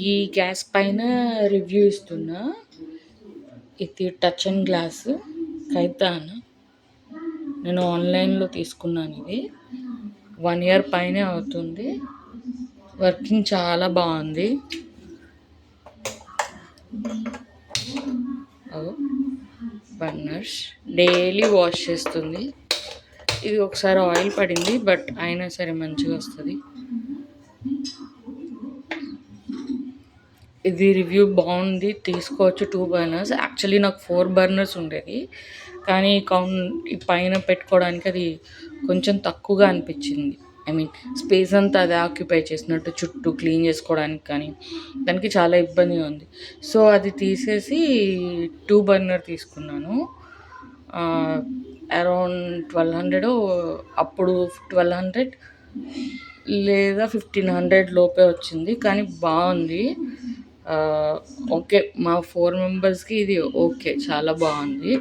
ఈ గ్యాస్ పైన రివ్యూ ఇస్తున్నా. ఇది టచ్ అండ్ గ్లాస్ కైతాన్. నేను ఆన్లైన్లో తీసుకున్నాను. ఇది 1 ఇయర్ పైనే అవుతుంది. వర్కింగ్ చాలా బాగుంది. బర్నర్స్ డైలీ వాష్ చేస్తుంది. ఇది ఒకసారి ఆయిల్ పడింది, బట్ అయినా సరే మంచిగా వస్తుంది. ఇది రివ్యూ బాగుంది, తీసుకోవచ్చు. 2 బర్నర్స్. యాక్చువల్లీ నాకు 4 బర్నర్స్ ఉండేది, కానీ ఈ పైన పెట్టుకోవడానికి అది కొంచెం తక్కువగా అనిపించింది. ఐ మీన్ స్పేస్ అంతా అది ఆక్యుపై చేసినట్టు, చుట్టూ క్లీన్ చేసుకోవడానికి కానీ దానికి చాలా ఇబ్బందిగా ఉంది. సో అది తీసేసి 2 బర్నర్ తీసుకున్నాను. అరౌండ్ 1200, అప్పుడు 1200 లేదా 1500 లోపే వచ్చింది, కానీ బాగుంది. ఓకే, మా 4 మెంబర్స్కి ఇది ఓకే, చాలా బాగుంది.